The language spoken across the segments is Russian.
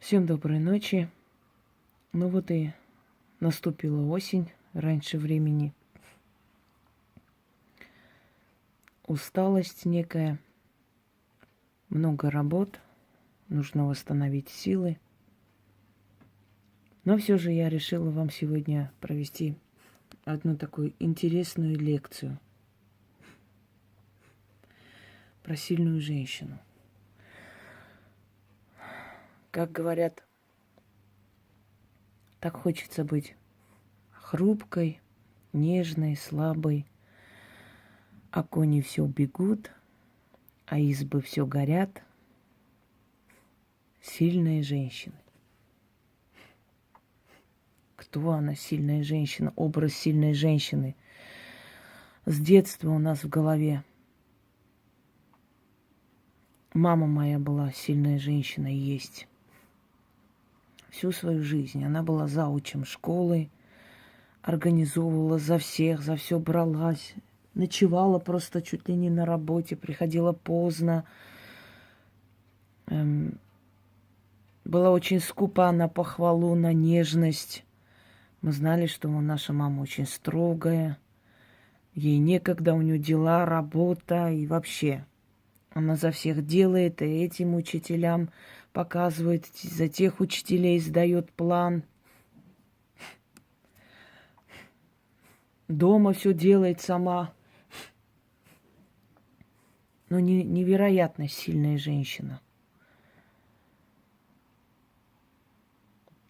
Всем доброй ночи. Ну вот и наступила осень раньше времени. Усталость некая, много работ, нужно восстановить силы. Но все же я решила вам сегодня провести одну такую интересную лекцию про сильную женщину. Как говорят, так хочется быть хрупкой, нежной, слабой. А кони все бегут, а избы все горят. Сильные женщины. Кто она, сильная женщина? Образ сильной женщины. С детства у нас в голове. Мама моя была сильная женщина и есть. Всю свою жизнь она была заучем школы, организовывала за всех, за все бралась, ночевала просто чуть ли не на работе, приходила поздно. Была очень скупа на похвалу, на нежность. Мы знали, что наша мама очень строгая. Ей некогда, у нее дела, работа и вообще. Она за всех делает, и этим учителям показывает, за тех учителей сдает план. Дома все делает сама. Но невероятно сильная женщина.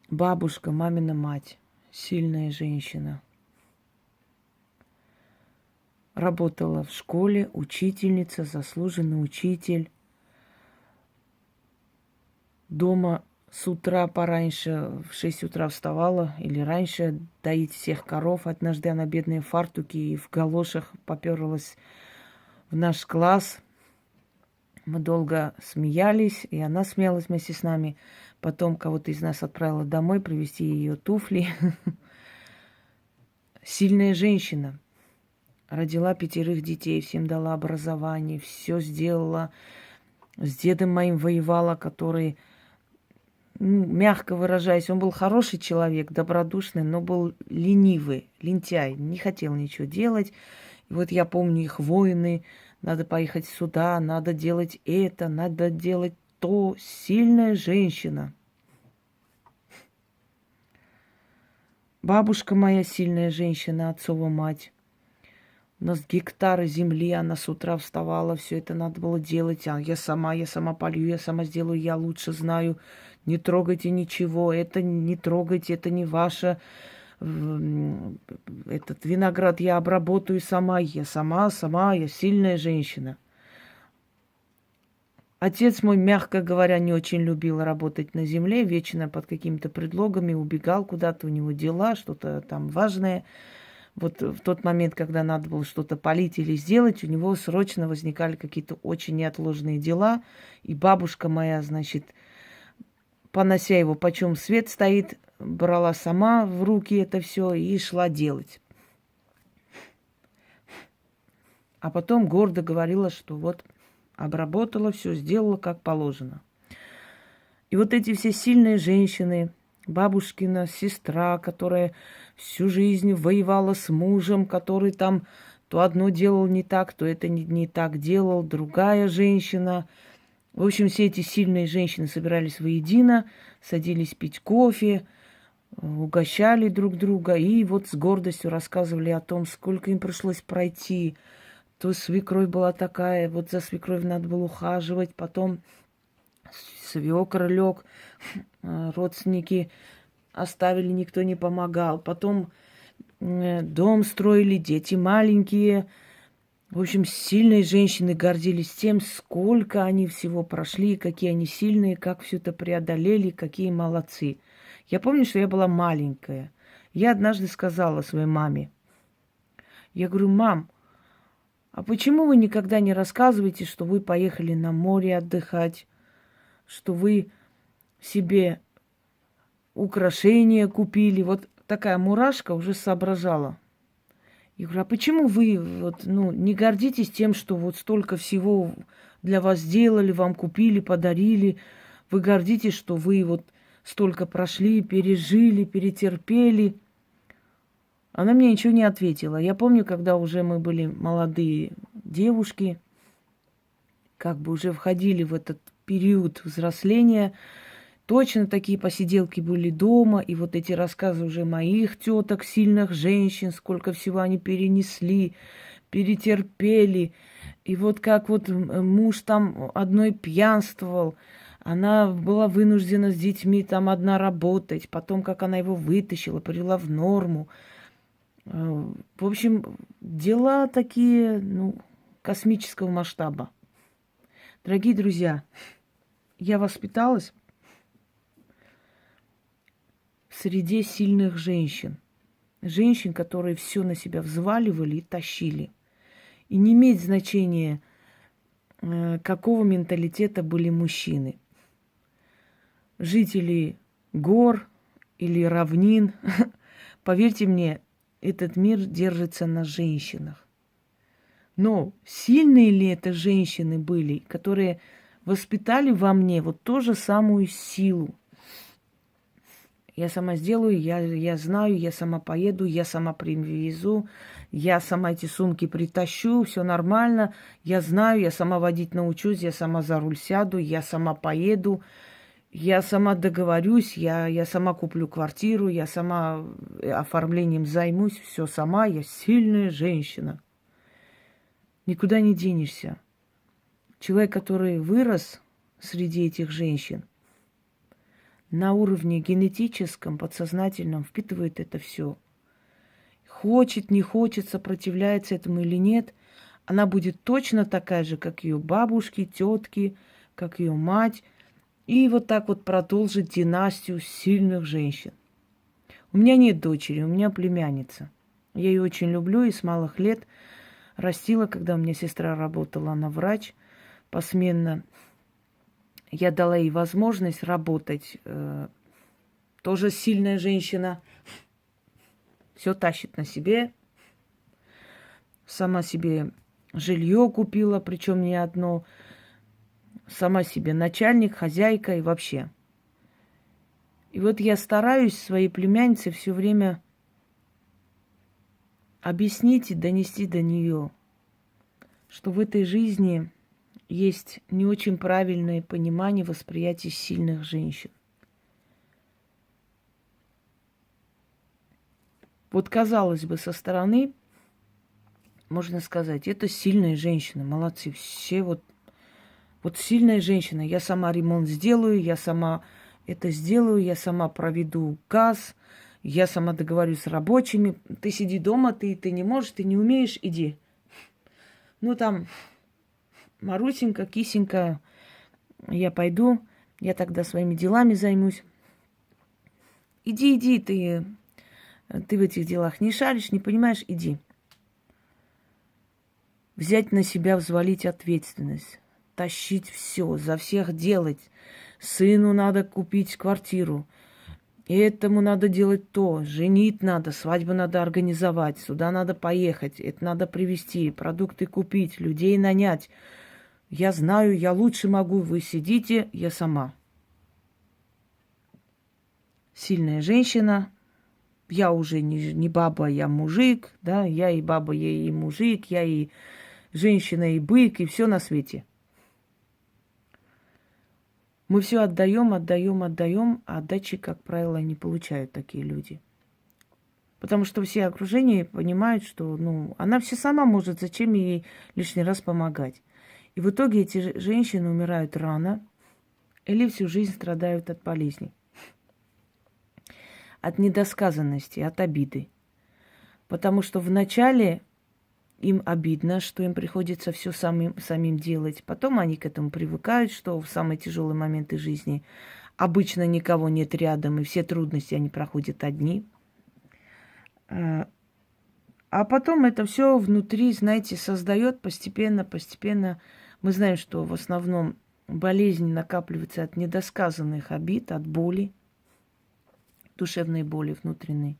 Бабушка, мамина мать, сильная женщина. Работала в школе, учительница, заслуженный учитель. Дома с утра пораньше, в 6 утра вставала или раньше доить всех коров. Однажды она бедные фартуки и в галошах поперлась в наш класс. Мы долго смеялись, и она смеялась вместе с нами. Потом кого-то из нас отправила домой привезти ее туфли. Сильная женщина. Родила 5 детей, всем дала образование, все сделала. С дедом моим воевала, который, мягко выражаясь, он был хороший человек, добродушный, но был ленивый, лентяй, не хотел ничего делать. И вот я помню их войны, надо поехать сюда, надо делать это, надо делать то. Сильная женщина. Бабушка моя сильная женщина, отцова мать. У нас гектары земли, она с утра вставала, все это надо было делать. А я сама полью, я сама сделаю, я лучше знаю. Не трогайте ничего, это не трогайте, это не ваше. Этот виноград я обработаю сама, я сильная женщина. Отец мой, мягко говоря, не очень любил работать на земле, вечно под какими-то предлогами убегал куда-то, у него дела, что-то там важное. Вот в тот момент, когда надо было что-то полить или сделать, у него срочно возникали какие-то очень неотложные дела. И бабушка моя, значит, понося его, почем свет стоит, брала сама в руки это все и шла делать. А потом гордо говорила, что вот обработала все, сделала как положено. И вот эти все сильные женщины, бабушкина сестра, которая всю жизнь воевала с мужем, который там то одно делал не так, то это не так делал, другая женщина. В общем, все эти сильные женщины собирались воедино, садились пить кофе, угощали друг друга и вот с гордостью рассказывали о том, сколько им пришлось пройти. То свекровь была такая, вот за свекровь надо было ухаживать, потом свекр лег, родственники оставили, никто не помогал. Потом дом строили, дети маленькие. В общем, сильные женщины гордились тем, сколько они всего прошли, какие они сильные, как все это преодолели, какие молодцы. Я помню, что я была маленькая. Я однажды сказала своей маме, я говорю, мам, а почему вы никогда не рассказываете, что вы поехали на море отдыхать, что вы себе украшения купили? Вот такая мурашка уже соображала. Я говорю, а почему вы не гордитесь тем, что вот столько всего для вас сделали, вам купили, подарили? Вы гордитесь, что вы вот столько прошли, пережили, перетерпели. Она мне ничего не ответила. Я помню, когда уже мы были молодые девушки, как бы уже входили в этот период взросления, точно такие посиделки были дома, и вот эти рассказы уже моих теток, сильных женщин, сколько всего они перенесли, перетерпели. И вот как вот муж там одной пьянствовал, она была вынуждена с детьми там одна работать, потом как она его вытащила, привела в норму. В общем, дела такие, ну, космического масштаба. Дорогие друзья, я воспиталась в среде сильных женщин. Женщин, которые все на себя взваливали и тащили. И не имеет значения, какого менталитета были мужчины. Жители гор или равнин, поверьте мне, этот мир держится на женщинах. Но сильные ли это женщины были, которые воспитали во мне вот ту же самую силу? Я сама сделаю, я знаю, я сама поеду, я сама привезу, я сама эти сумки притащу, все нормально. Я знаю, я сама водить научусь, я сама за руль сяду, я сама поеду, я сама договорюсь, я сама куплю квартиру, я сама оформлением займусь, все сама, я сильная женщина. Никуда не денешься. Человек, который вырос среди этих женщин, на уровне генетическом, подсознательном впитывает это все. Хочет, не хочет, сопротивляется этому или нет, она будет точно такая же, как ее бабушки, тетки, как ее мать. И вот так вот продолжит династию сильных женщин. У меня нет дочери, у меня племянница. Я ее очень люблю и с малых лет растила, когда у меня сестра работала, она врач посменно. Я дала ей возможность работать. Тоже сильная женщина. Все тащит на себе. Сама себе жилье купила, причем не одно. Сама себе начальник, хозяйка и вообще. И вот я стараюсь своей племяннице все время объяснить и донести до нее, что в этой жизни есть не очень правильное понимание, восприятие сильных женщин. Вот, казалось бы, со стороны можно сказать, это сильная женщина, молодцы, все вот сильная женщина, я сама ремонт сделаю, я сама это сделаю, я сама проведу газ, я сама договорюсь с рабочими. Ты сиди дома, ты не можешь, ты не умеешь, иди. Ну там, Марусенька, кисенька, я пойду, я тогда своими делами займусь. Иди, ты в этих делах не шаришь, не понимаешь, иди. Взять на себя, взвалить ответственность, тащить все, за всех делать. Сыну надо купить квартиру, этому надо делать то, женить надо, свадьбу надо организовать, сюда надо поехать, это надо привезти, продукты купить, людей нанять. Я знаю, я лучше могу, вы сидите, я сама. Сильная женщина, я уже не баба, я мужик, да, я и баба, я и мужик, я и женщина, и бык, и все на свете. Мы все отдаем, а отдачи, как правило, не получают такие люди. Потому что все окружение понимают, что она все сама может, зачем ей лишний раз помогать. И в итоге эти женщины умирают рано или всю жизнь страдают от болезней, от недосказанности, от обиды. Потому что вначале им обидно, что им приходится все самим делать. Потом они к этому привыкают, что в самые тяжелые моменты жизни обычно никого нет рядом, и все трудности они проходят одни. А потом это все внутри, знаете, создает постепенно. Мы знаем, что в основном болезнь накапливается от недосказанных обид, от боли, душевной боли внутренней.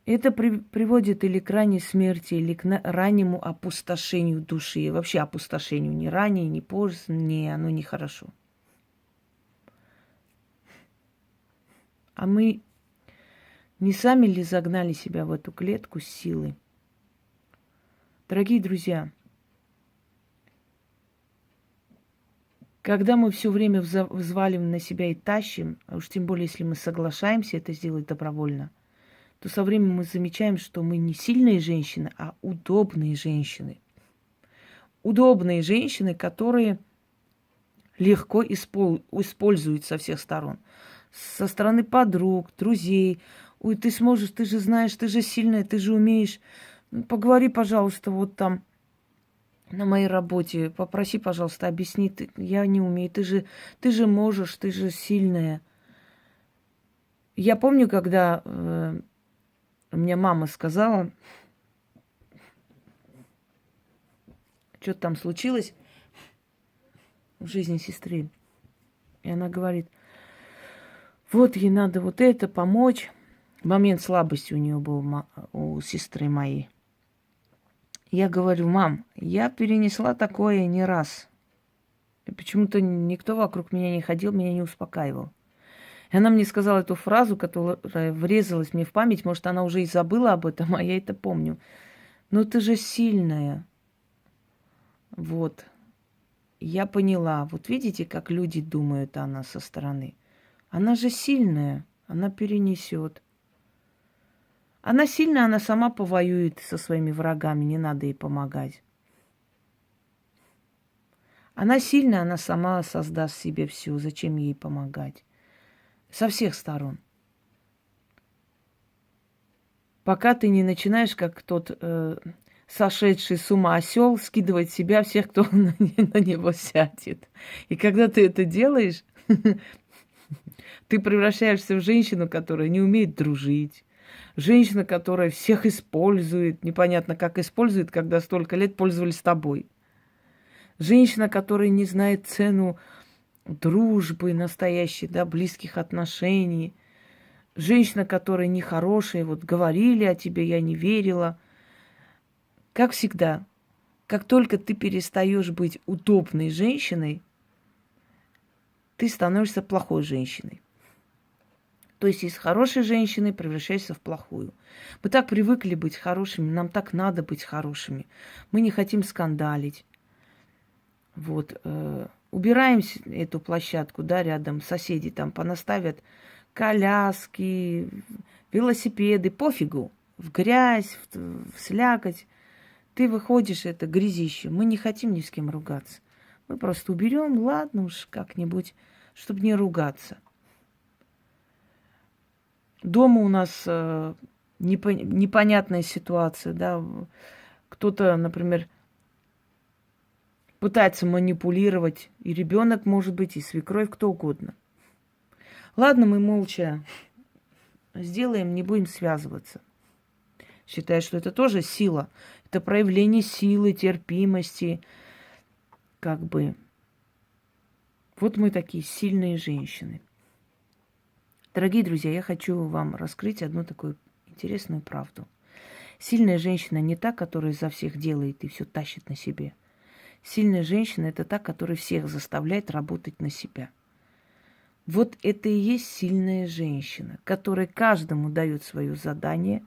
Это приводит или к ранней смерти, или к раннему опустошению души. И вообще опустошению ни ранее, ни позже, оно нехорошо. А мы не сами ли загнали себя в эту клетку с силой? Дорогие друзья, когда мы все время взваливаем на себя и тащим, а уж тем более, если мы соглашаемся это сделать добровольно, то со временем мы замечаем, что мы не сильные женщины, а удобные женщины. Удобные женщины, которые легко используют со всех сторон. Со стороны подруг, друзей. Ой, ты сможешь, ты же знаешь, ты же сильная, ты же умеешь. Ну, поговори, пожалуйста, вот там на моей работе. Попроси, пожалуйста, объясни. Я не умею. Ты же можешь, ты же сильная. Я помню, когда у меня мама сказала, что-то там случилось в жизни сестры. И она говорит, вот ей надо вот это помочь. Момент слабости у нее был у сестры моей. Я говорю, мам, я перенесла такое не раз. И почему-то никто вокруг меня не ходил, меня не успокаивал. И она мне сказала эту фразу, которая врезалась мне в память. Может, она уже и забыла об этом, а я это помню. Но ты же сильная. Вот. Я поняла. Вот видите, как люди думают о нас со стороны. Она же сильная. Она перенесет. Она сильная, она сама повоюет со своими врагами. Не надо ей помогать. Она сильная, она сама создаст себе все. Зачем ей помогать? Со всех сторон. Пока ты не начинаешь, как тот сошедший с ума осел, скидывать с себя всех, кто на него сядет. И когда ты это делаешь, ты превращаешься в женщину, которая не умеет дружить. Женщина, которая всех использует. Непонятно, как использует, когда столько лет пользовались тобой. Женщина, которая не знает цену дружбы настоящей, да, близких отношений. Женщина, которая нехорошая, вот говорили о тебе, я не верила. Как всегда, как только ты перестаешь быть удобной женщиной, ты становишься плохой женщиной. То есть из хорошей женщины превращаешься в плохую. Мы так привыкли быть хорошими, нам так надо быть хорошими. Мы не хотим скандалить. Вот. Убираем эту площадку, да, рядом соседи там понаставят коляски, велосипеды, пофигу. В грязь, в слякоть. Ты выходишь, это грязище. Мы не хотим ни с кем ругаться. Мы просто уберем, ладно уж, как-нибудь, чтобы не ругаться. Дома у нас непонятная ситуация, да. Кто-то, например, пытается манипулировать, и ребенок может быть, и свекровь, кто угодно. Ладно, мы молча сделаем, не будем связываться. Считаю, что это тоже сила. Это проявление силы, терпимости. Как бы. Вот мы такие сильные женщины. Дорогие друзья, я хочу вам раскрыть одну такую интересную правду. Сильная женщина не та, которая за всех делает и все тащит на себе. Сильная женщина – это та, которая всех заставляет работать на себя. Вот это и есть сильная женщина, которая каждому дает свое задание.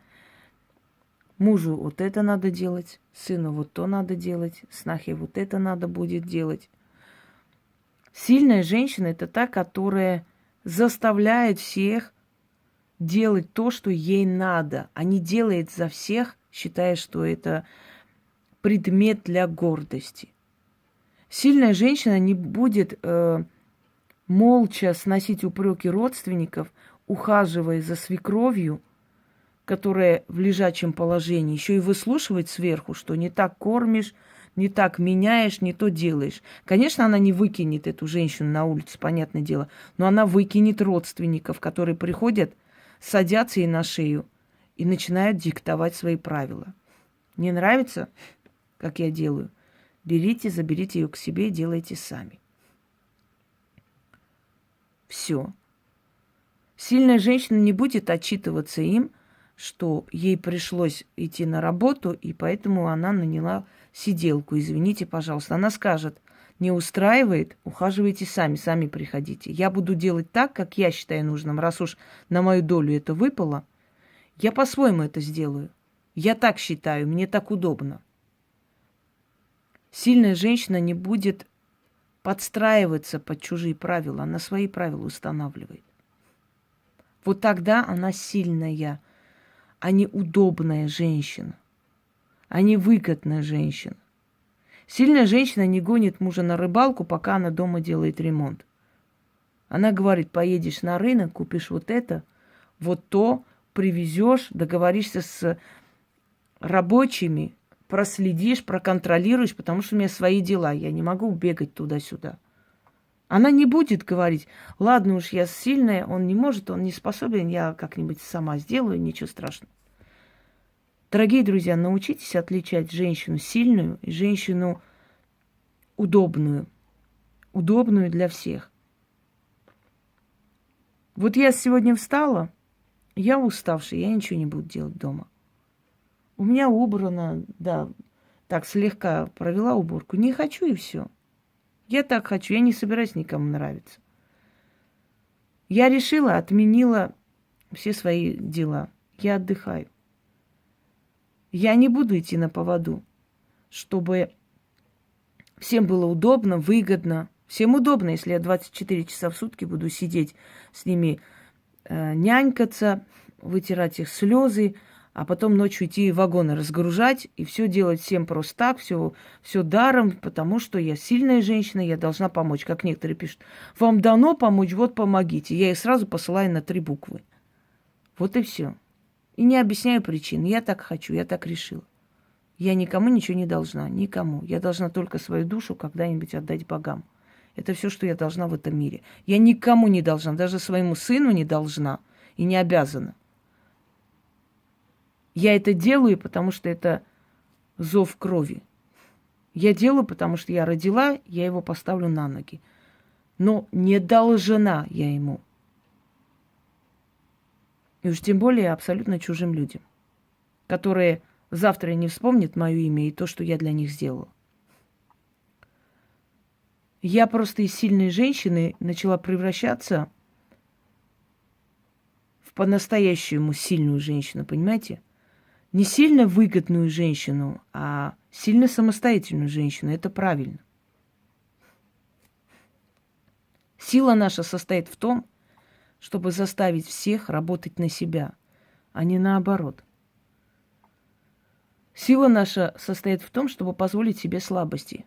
Мужу вот это надо делать, сыну вот то надо делать, снахе вот это надо будет делать. Сильная женщина – это та, которая заставляет всех делать то, что ей надо, а не делает за всех, считая, что это предмет для гордости. Сильная женщина не будет молча сносить упреки родственников, ухаживая за свекровью, которая в лежачем положении, еще и выслушивать сверху, что не так кормишь, не так меняешь, не то делаешь. Конечно, она не выкинет эту женщину на улицу, понятное дело, но она выкинет родственников, которые приходят, садятся ей на шею и начинают диктовать свои правила. Не нравится, как я делаю? Берите, заберите ее к себе и делайте сами. Все. Сильная женщина не будет отчитываться им, что ей пришлось идти на работу, и поэтому она наняла сиделку. Извините, пожалуйста. Она скажет, не устраивает, ухаживайте сами, сами приходите. Я буду делать так, как я считаю нужным. Раз уж на мою долю это выпало, я по-своему это сделаю. Я так считаю, мне так удобно. Сильная женщина не будет подстраиваться под чужие правила, она свои правила устанавливает. Вот тогда она сильная, а не удобная женщина, а не выгодная женщина. Сильная женщина не гонит мужа на рыбалку, пока она дома делает ремонт. Она говорит, поедешь на рынок, купишь вот это, вот то, привезешь, договоришься с рабочими, проследишь, проконтролируешь, потому что у меня свои дела, я не могу бегать туда-сюда. Она не будет говорить, ладно уж, я сильная, он не может, он не способен, я как-нибудь сама сделаю, ничего страшного. Дорогие друзья, научитесь отличать женщину сильную и женщину удобную. Удобную для всех. Вот я сегодня встала, я уставшая, я ничего не буду делать дома. У меня убрано, да, так слегка провела уборку. Не хочу и все. Я так хочу, я не собираюсь никому нравиться. Я решила, отменила все свои дела. Я отдыхаю. Я не буду идти на поводу, чтобы всем было удобно, выгодно. Всем удобно, если я 24 часа в сутки буду сидеть с ними, нянькаться, вытирать их слезы, а потом ночью идти вагоны разгружать и все делать всем просто так, все даром, потому что я сильная женщина, я должна помочь. Как некоторые пишут, вам дано помочь, вот помогите. Я их сразу посылаю на 3 буквы. Вот и все. И не объясняю причин. Я так хочу, я так решила. Я никому ничего не должна, никому. Я должна только свою душу когда-нибудь отдать богам. Это все, что я должна в этом мире. Я никому не должна, даже своему сыну не должна и не обязана. Я это делаю, потому что это зов крови. Я делаю, потому что я родила, я его поставлю на ноги. Но не должна я ему. И уж тем более абсолютно чужим людям, которые завтра не вспомнят мое имя и то, что я для них сделала. Я просто из сильной женщины начала превращаться в по-настоящему сильную женщину, понимаете? Не сильно выгодную женщину, а сильно самостоятельную женщину. Это правильно. Сила наша состоит в том, чтобы заставить всех работать на себя, а не наоборот. Сила наша состоит в том, чтобы позволить себе слабости.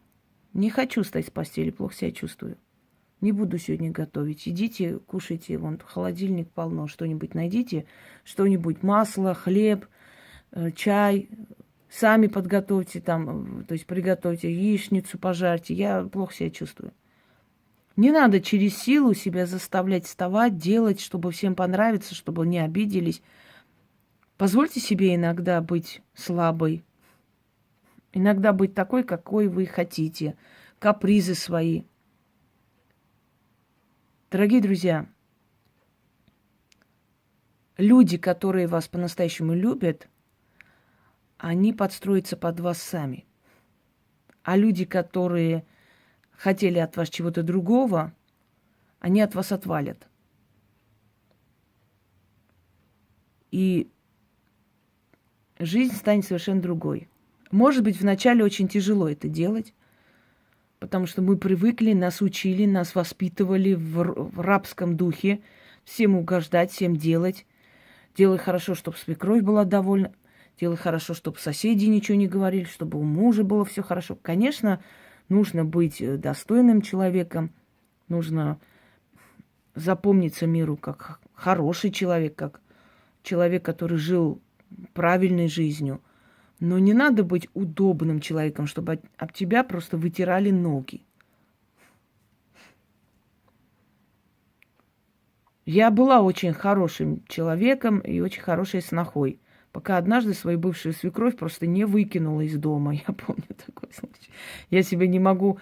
Не хочу встать с постели, плохо себя чувствую. Не буду сегодня готовить. Идите, кушайте, вон холодильник полно, что-нибудь найдите, что-нибудь, масло, хлеб, чай. Сами подготовьте там, то есть приготовьте яичницу, пожарьте. Я плохо себя чувствую. Не надо через силу себя заставлять вставать, делать, чтобы всем понравиться, чтобы не обиделись. Позвольте себе иногда быть слабой, иногда быть такой, какой вы хотите, капризы свои. Дорогие друзья, люди, которые вас по-настоящему любят, они подстроятся под вас сами. А люди, которые хотели от вас чего-то другого, они от вас отвалят. И жизнь станет совершенно другой. Может быть, вначале очень тяжело это делать, потому что мы привыкли, нас учили, нас воспитывали в рабском духе, всем угождать, всем делать. Делай хорошо, чтобы свекровь была довольна, делай хорошо, чтобы соседи ничего не говорили, чтобы у мужа было все хорошо. Конечно, нужно быть достойным человеком, нужно запомниться миру как хороший человек, как человек, который жил правильной жизнью. Но не надо быть удобным человеком, чтобы об тебя просто вытирали ноги. Я была очень хорошим человеком и очень хорошей снохой, пока однажды свою бывшую свекровь просто не выкинула из дома. Я помню такой случай. Я себе не могу,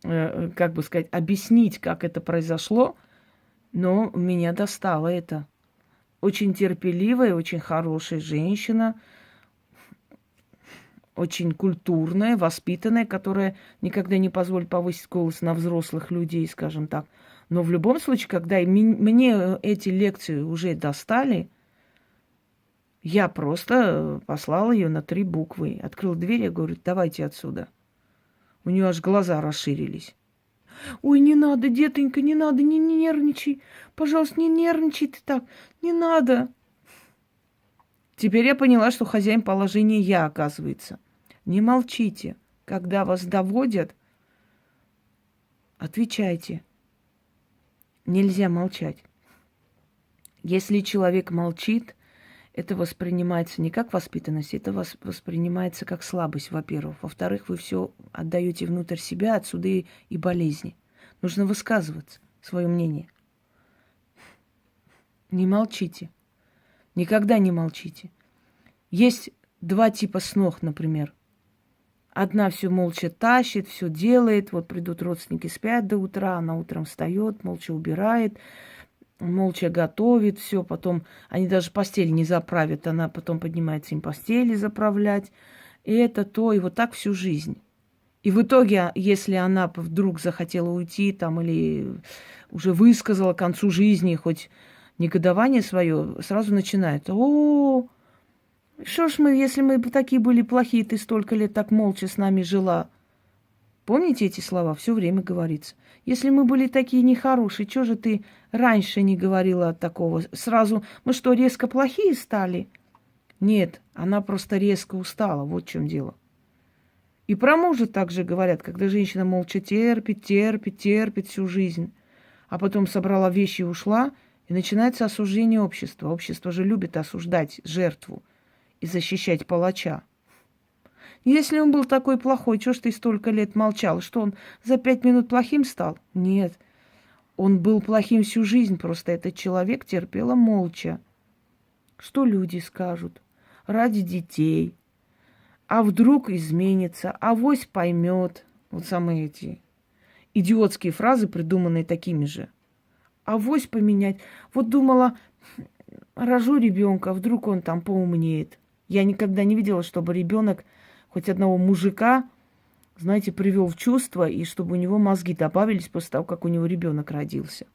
как бы сказать, объяснить, как это произошло, но меня достало это. Очень терпеливая, очень хорошая женщина, очень культурная, воспитанная, которая никогда не позволит повысить голос на взрослых людей, скажем так. Но в любом случае, когда мне эти лекции уже достали, я просто послала ее на 3 буквы. Открыла дверь, я говорю, давайте отсюда. У нее аж глаза расширились. Ой, не надо, детонька, не надо, не нервничай. Пожалуйста, не нервничай ты так, не надо. Теперь я поняла, что хозяин положения я, оказывается. Не молчите. Когда вас доводят, отвечайте. Нельзя молчать. Если человек молчит, это воспринимается не как воспитанность, это воспринимается как слабость, во-первых. Во-вторых, вы все отдаете внутрь себя, отсюда и болезни. Нужно высказываться, свое мнение. Не молчите. Никогда не молчите. Есть 2 типа снов, например. Одна все молча тащит, все делает. Вот придут родственники, спят до утра, она утром встает, молча убирает, молча готовит, все. Потом они даже постель не заправят, она потом поднимается им постели заправлять. И это то, и вот так всю жизнь. И в итоге, если она вдруг захотела уйти там или уже высказала к концу жизни хоть негодование свое, сразу начинает: о, что ж мы, если мы бы такие были плохие, ты столько лет так молча с нами жила. Помните эти слова? Все время говорится. Если мы были такие нехорошие, что же ты раньше не говорила такого? Сразу мы что, резко плохие стали? Нет, она просто резко устала, вот в чем дело. И про мужа также говорят, когда женщина молча терпит всю жизнь, а потом собрала вещи и ушла, и начинается осуждение общества. Общество же любит осуждать жертву и защищать палача. Если он был такой плохой, чего ж ты столько лет молчал? Что он за 5 минут плохим стал? Нет, он был плохим всю жизнь, просто этот человек терпела молча. Что люди скажут? Ради детей. А вдруг изменится, авось поймет. Вот самые эти идиотские фразы, придуманные такими же. Авось поменять. Вот думала, рожу ребенка, вдруг он там поумнеет. Я никогда не видела, чтобы ребенок хоть одного мужика, знаете, привел в чувство, и чтобы у него мозги добавились после того, как у него ребенок родился.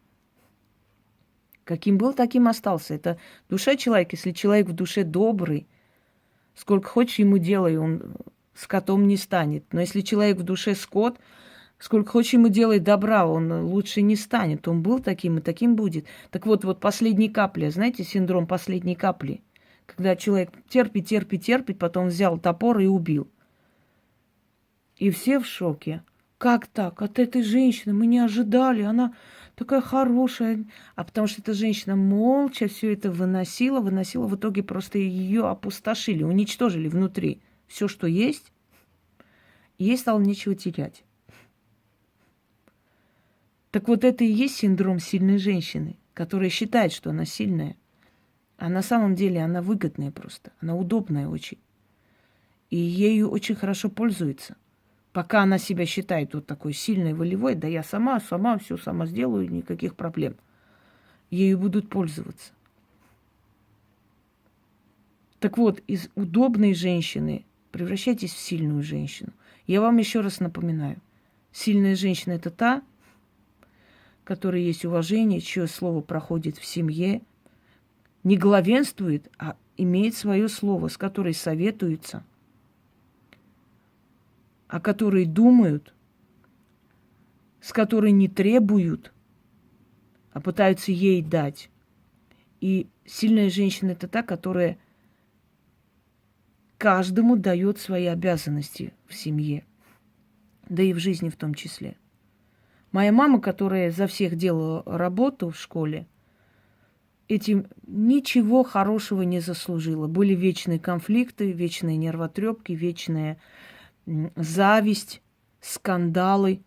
Каким был, таким остался. Это душа человека. Если человек в душе добрый, сколько хочешь ему делай, он скотом не станет. Но если человек в душе скот, сколько хочешь ему делай добра, он лучше не станет. Он был таким и таким будет. Так вот, последняя капля, знаете, синдром последней капли. Когда человек терпит, потом взял топор и убил. И все в шоке. Как так? От этой женщины мы не ожидали. Она такая хорошая. А потому что эта женщина молча все это выносила. В итоге просто ее опустошили, уничтожили внутри. Все, что есть, и ей стало нечего терять. Так вот это и есть синдром сильной женщины, которая считает, что она сильная. А на самом деле она выгодная просто. Она удобная очень. И ею очень хорошо пользуется. Пока она себя считает вот такой сильной, волевой, да я сама все сама сделаю, никаких проблем. Ею будут пользоваться. Так вот, из удобной женщины превращайтесь в сильную женщину. Я вам еще раз напоминаю. Сильная женщина – это та, которой есть уважение, чье слово проходит в семье, не главенствует, а имеет свое слово, с которой советуются, о которой думают, с которой не требуют, а пытаются ей дать. И сильная женщина – это та, которая каждому дает свои обязанности в семье, да и в жизни в том числе. Моя мама, которая за всех делала работу в школе, этим ничего хорошего не заслужила. Были вечные конфликты, вечные нервотрепки, вечная зависть, скандалы.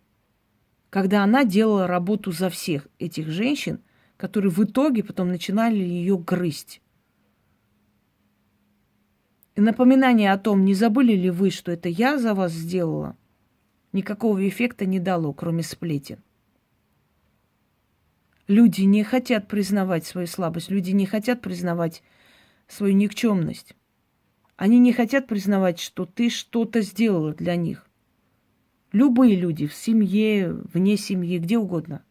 Когда она делала работу за всех этих женщин, которые в итоге потом начинали ее грызть. И напоминание о том, не забыли ли вы, что это я за вас сделала, никакого эффекта не дало, кроме сплетен. Люди не хотят признавать свою слабость, люди не хотят признавать свою никчемность. Они не хотят признавать, что ты что-то сделала для них. Любые люди в семье, вне семьи, где угодно.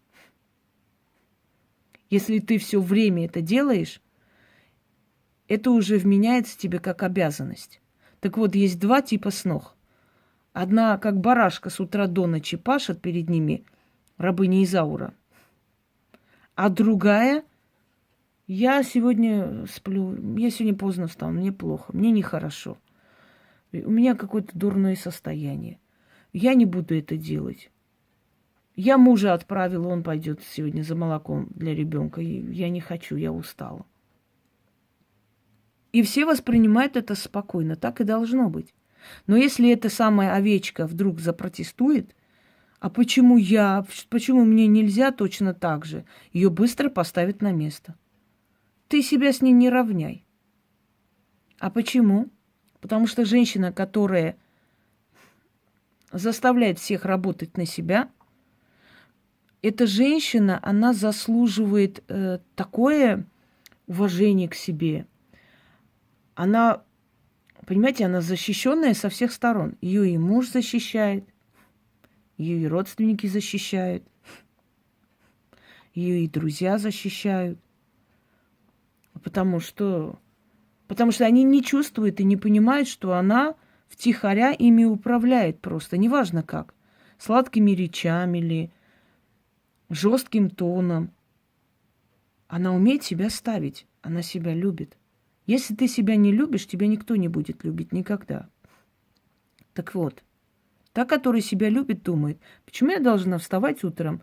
Если ты все время это делаешь, это уже вменяется тебе как обязанность. Так вот, есть два типа снох. Одна, как барашка, с утра до ночи пашет перед ними, рабыня Изаура. А другая, я сегодня сплю, я сегодня поздно встал, мне плохо, мне нехорошо. У меня какое-то дурное состояние. Я не буду это делать. Я мужа отправила, он пойдет сегодня за молоком для ребенка. Я не хочу, я устала. И все воспринимают это спокойно, так и должно быть. Но если эта самая овечка вдруг запротестует, а почему я, почему мне нельзя точно так же, ее быстро поставят на место. Ты себя с ней не равняй. А почему? Потому что женщина, которая заставляет всех работать на себя, эта женщина, она заслуживает такое уважение к себе. Она, понимаете, она защищенная со всех сторон. Ее и муж защищает, ее и родственники защищают, ее и друзья защищают. Потому что они не чувствуют и не понимают, что она втихаря ими управляет просто, неважно как. Сладкими речами или жестким тоном. Она умеет себя ставить, она себя любит. Если ты себя не любишь, тебя никто не будет любить никогда. Так вот, та, которая себя любит, думает, почему я должна вставать утром,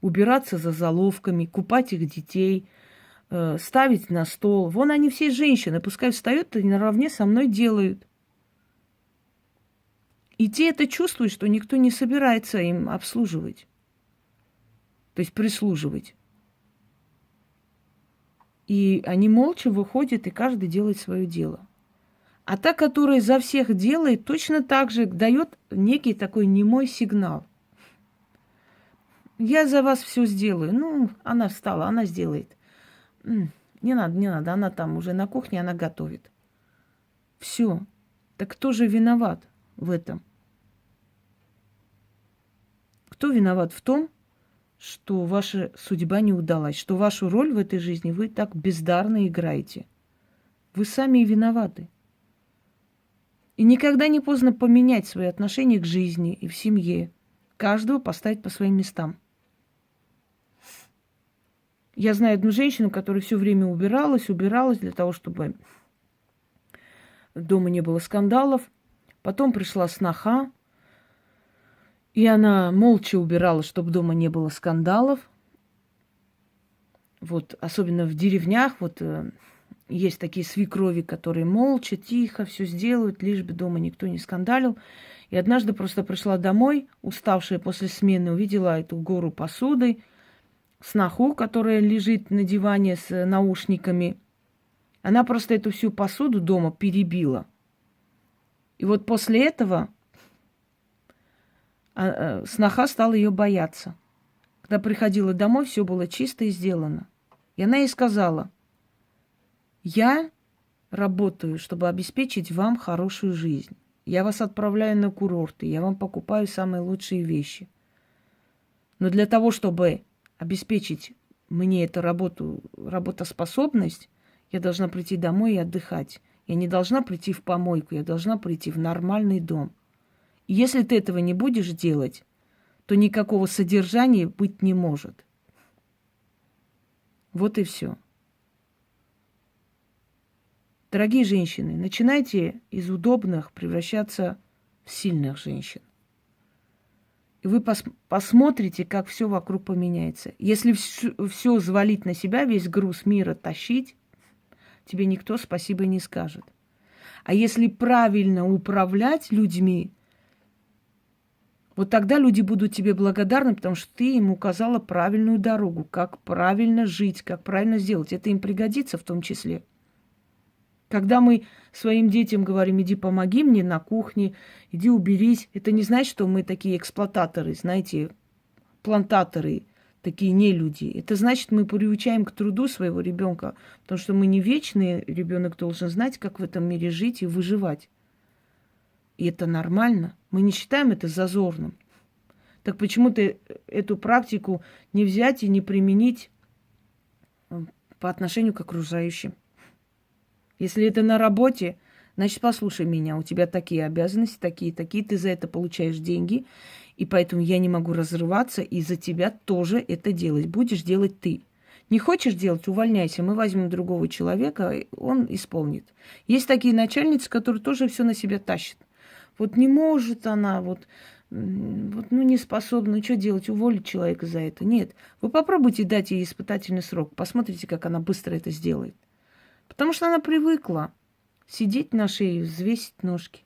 убираться за заловками, купать их детей, ставить на стол. Вон они все женщины, пускай встают и наравне со мной делают. И те это чувствуют, что никто не собирается им обслуживать. То есть прислуживать. И они молча выходят, и каждый делает свое дело. А та, которая за всех делает, точно так же дает некий такой немой сигнал. Я за вас все сделаю. Ну, она встала, она сделает. Не надо, она там уже на кухне, она готовит. Все. Так кто же виноват в этом? Кто виноват в том, что ваша судьба не удалась, что вашу роль в этой жизни вы так бездарно играете? Вы сами и виноваты. И никогда не поздно поменять свои отношения к жизни и в семье. Каждого поставить по своим местам. Я знаю одну женщину, которая все время убиралась для того, чтобы дома не было скандалов. Потом пришла сноха, и она молча убирала, чтобы дома не было скандалов. Вот, особенно в деревнях, вот есть такие свекрови, которые молча, тихо все сделают, лишь бы дома никто не скандалил. И однажды просто пришла домой, уставшая после смены, увидела эту гору посуды, сноху, которая лежит на диване с наушниками. Она просто эту всю посуду дома перебила. И вот после этого сноха стала ее бояться. Когда приходила домой, все было чисто и сделано. И она ей сказала: я работаю, чтобы обеспечить вам хорошую жизнь. Я вас отправляю на курорты, я вам покупаю самые лучшие вещи. Но для того, чтобы обеспечить мне эту работоспособность, я должна прийти домой и отдыхать. Я не должна прийти в помойку, я должна прийти в нормальный дом. И если ты этого не будешь делать, то никакого содержания быть не может. Вот и все. Дорогие женщины, начинайте из удобных превращаться в сильных женщин. И вы посмотрите, как все вокруг поменяется. Если все взвалить на себя, весь груз мира тащить, тебе никто спасибо не скажет. А если правильно управлять людьми, вот тогда люди будут тебе благодарны, потому что ты им указала правильную дорогу, как правильно жить, как правильно сделать. Это им пригодится в том числе. Когда мы своим детям говорим: иди помоги мне на кухне, иди уберись, это не значит, что мы такие эксплуататоры, знаете, плантаторы, такие нелюди. Это значит, мы приучаем к труду своего ребенка, потому что мы не вечные, ребенок должен знать, как в этом мире жить и выживать. И это нормально. Мы не считаем это зазорным. Так почему-то эту практику не взять и не применить по отношению к окружающим. Если это на работе, значит, послушай меня, у тебя такие обязанности, такие, ты за это получаешь деньги, и поэтому я не могу разрываться и за тебя тоже это делать. Будешь делать ты. Не хочешь делать, увольняйся, мы возьмем другого человека, он исполнит. Есть такие начальницы, которые тоже все на себя тащат. Вот не может она, не способна, что делать, уволить человека за это. Нет, вы попробуйте дать ей испытательный срок, посмотрите, как она быстро это сделает. Потому что она привыкла сидеть на шее, взвесить ножки.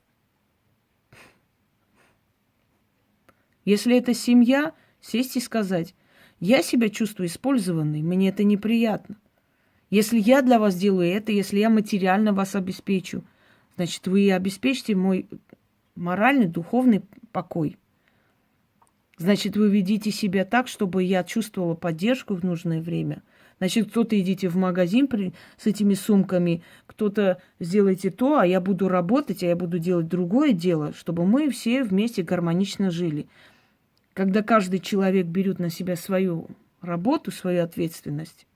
Если это семья, сесть и сказать: я себя чувствую использованной, мне это неприятно. Если я для вас делаю это, если я материально вас обеспечу, значит, вы обеспечите мой моральный, духовный покой. Значит, вы ведите себя так, чтобы я чувствовала поддержку в нужное время. Значит, кто-то идите в магазин с этими сумками, кто-то сделайте то, а я буду работать, а я буду делать другое дело, чтобы мы все вместе гармонично жили. Когда каждый человек берет на себя свою работу, свою ответственность,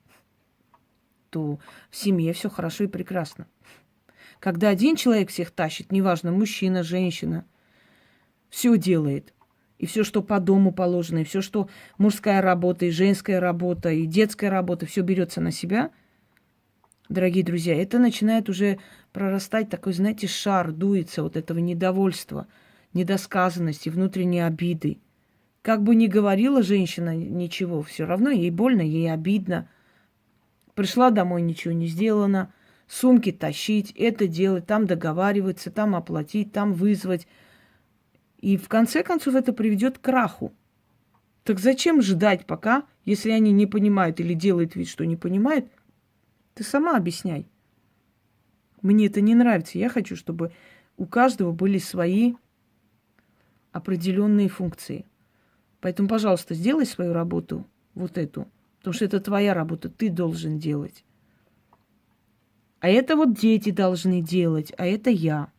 то в семье все хорошо и прекрасно. Когда один человек всех тащит, неважно, мужчина, женщина, все делает. И все, что по дому положено, и все, что мужская работа, и женская работа, и детская работа, все берется на себя, дорогие друзья, это начинает уже прорастать такой, знаете, шар, дуется вот этого недовольства, недосказанности, внутренней обиды. Как бы ни говорила женщина ничего, все равно ей больно, ей обидно. Пришла домой, ничего не сделано. Сумки тащить, это делать, там договариваться, там оплатить, там вызвать. И в конце концов это приведет к краху. Так зачем ждать пока, если они не понимают или делают вид, что не понимают? Ты сама объясняй. Мне это не нравится. Я хочу, чтобы у каждого были свои определенные функции. Поэтому, пожалуйста, сделай свою работу, вот эту. Потому что это твоя работа, ты должен делать. А это вот дети должны делать, а это я.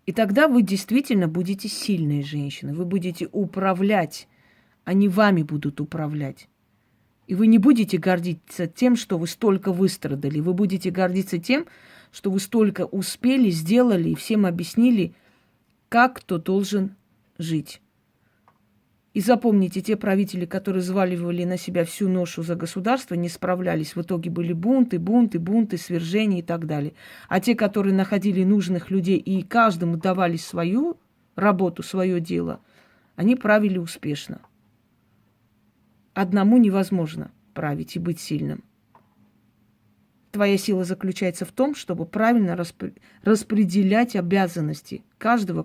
И тогда вы действительно будете сильной женщиной. Вы будете управлять, они вами будут управлять. И вы не будете гордиться тем, что вы столько выстрадали. Вы будете гордиться тем, что вы столько успели, сделали и всем объяснили, как кто должен жить. И запомните, те правители, которые взваливали на себя всю ношу за государство, не справлялись. В итоге были бунты, свержения и так далее. А те, которые находили нужных людей и каждому давали свою работу, свое дело, они правили успешно. Одному невозможно править и быть сильным. Твоя сила заключается в том, чтобы правильно распределять обязанности каждого,